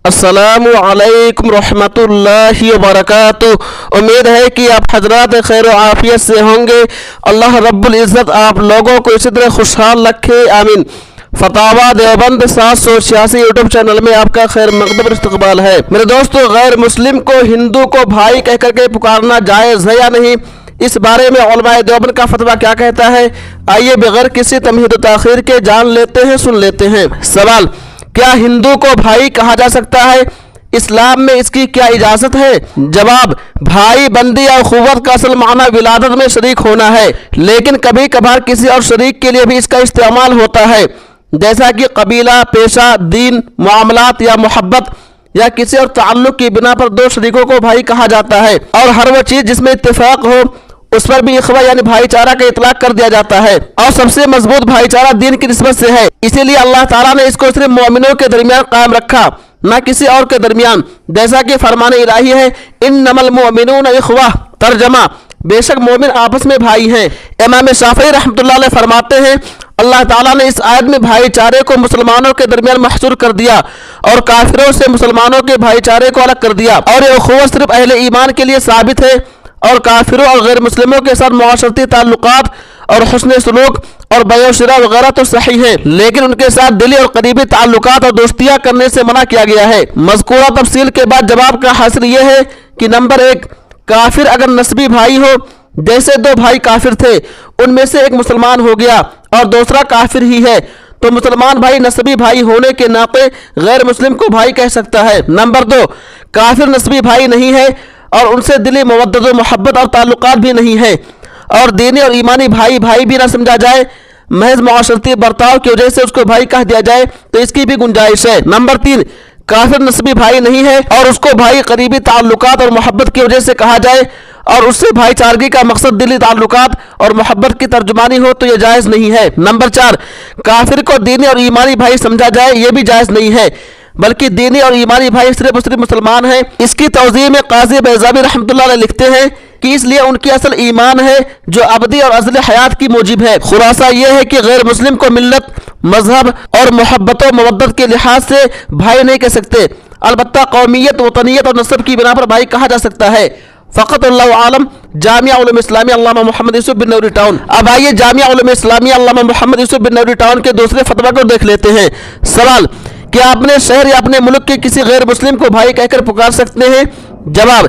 अस्सलामु अलैकुम रहमतुल्लाहि व बरकातुहू। उम्मीद है कि आप हजरात खैर व आफियत से होंगे। अल्लाह रब्बुल इज़्ज़त आप लोगों को इसी तरह खुशहाल रखे, आमीन। फतावा देवबंद 786 यूट्यूब चैनल में आपका खैर मकदम इस्तकबाल है। मेरे दोस्तों, गैर मुस्लिम को हिंदू को भाई कह करके पुकारना जायज़ है या नहीं, इस बारे में उलमाए देवबंद का फतवा क्या कहता है, आइए बगैर किसी तमहीद ताखीर के जान लेते हैं, सुन लेते हैं। सवाल: क्या हिंदू को भाई कहा जा सकता है? इस्लाम में इसकी क्या इजाजत है? जवाब: भाई बंदी और खुवत का असल माना विलादत में शरीक होना है, लेकिन कभी कभार किसी और शरीक के लिए भी इसका इस्तेमाल होता है, जैसा कि कबीला, पेशा, दीन, मामलात या मोहब्बत या किसी और ताल्लुक की बिना पर दो शरीकों को भाई कहा जाता है। और हर वो चीज जिसमें इत्तेफाक हो उस पर भी इखवा यानी भाईचारा का इतलाक कर दिया जाता है। और सबसे मजबूत भाईचारा दीन की निस्बत से है, इसीलिए अल्लाह ताला ने इसको सिर्फ मोमिनों के दरमियान कायम रखा, न किसी और के दरमियान, जैसा कि फरमाने इलाही है, इन्नमल मुअमिनून इखवा। तर्जमा: बेशक मोमिन आपस में भाई हैं। इमाम शाफई रहमतुल्लाह अलैह फरमाते हैं, अल्लाह ताला ने इस आयत में भाईचारे को मुसलमानों के दरमियान महसूर कर दिया और काफिरों से मुसलमानों के भाईचारे को अलग कर दिया। और ये उखुवत सिर्फ अहले ईमान के लिए साबित है और काफिरों और गैर मुस्लिमों के साथ मुआशरती ताल्लुकात और हुस्न सलूक और बयो शिरा वगैरह तो सही है, लेकिन उनके साथ दिली और करीबी ताल्लुकात और दोस्तियां करने से मना किया गया है। मज़कूरा तफसील के बाद जवाब का हासिल यह है कि नंबर 1, काफिर अगर नस्बी भाई हो, जैसे दो भाई काफिर थे, उनमें से एक मुसलमान हो गया और दूसरा काफिर ही है, तो मुसलमान भाई नस्बी भाई होने के नाते गैर मुस्लिम को भाई कह सकता है। नंबर 2, काफिर नस्बी भाई नहीं है और उनसे दिली मवद्दत और मोहब्बत और ताल्लुकात भी नहीं है, और दीनी और ईमानी भाई भाई भी ना समझा जाए, महज मुआशरती बर्ताव की वजह से उसको भाई कह दिया जाए तो इसकी भी गुंजाइश है। नंबर 3, काफिर नस्बी भाई नहीं है और उसको भाई करीबी ताल्लुकात और मोहब्बत की वजह से कहा जाए और उससे भाईचारगी का मकसद दिली ताल्लुकात और मोहब्बत की तर्जुमानी हो तो यह जायज़ नहीं है। नंबर 4, काफिर को दीनी और ईमानी भाई समझा जाए, यह भी जायज़ नहीं है, बल्कि दीनी और ईमानी भाई सिर्फ मुसलमान हैं। इसकी तौज़ीह में काज़ी बैज़ावी रहमतुल्लाह अलैह लिखते हैं कि इसलिए उनकी असल ईमान है जो अबदी और अज़ल हयात की मूजिब है। खुलासा यह है कि गैर मुस्लिम को मिल्लत, मजहब और मोहब्बत व मवद्दत के लिहाज से भाई नहीं कह सकते, अलबत्ता कौमियत, वतनियत और नस्ब की बिना पर भाई कहा जा सकता है। फ़क़त अल्लाहु आलम। जामिया उलूम इस्लामिया अल्लामा मोहम्मद यूसुफ बिन नूरी टाउन। अब आइए जामिया उलूम इस्लामिया अल्लामा मोहम्मद यूसुफ बिन नूरी टाउन के दूसरे फतवा को देख लेते हैं। सवाल: क्या अपने शहर या अपने मुल्क के किसी गैर मुस्लिम को भाई कहकर पुकार सकते हैं? जवाब: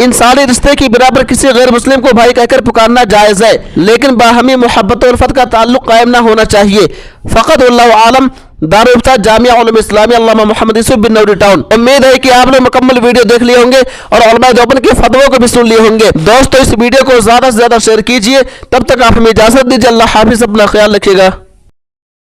इंसानी रिश्ते की बिना किसी गैर मुस्लिम को भाई कहकर पुकारना जायज़ है, लेकिन बाहमी मोहब्बत और उल्फत का ताल्लुक कायम ना होना चाहिए। फ़क़त अल्लाहु आलम। दारुल इफ्ता जामिया उलूम इस्लामिया अल्लामा मोहम्मद यूसुफ बिन नूरी टाउन। उम्मीद है कि आप लोग मुकम्मल वीडियो देख लिए होंगे और उलमाए देवबंद के फतवों को भी सुन लिए होंगे। दोस्तों, इस वीडियो को ज़्यादा से ज़्यादा शेयर कीजिए। तब तक आप हमें इजाज़त दीजिए। अल्लाह हाफिज़। अपना ख्याल रखिएगा।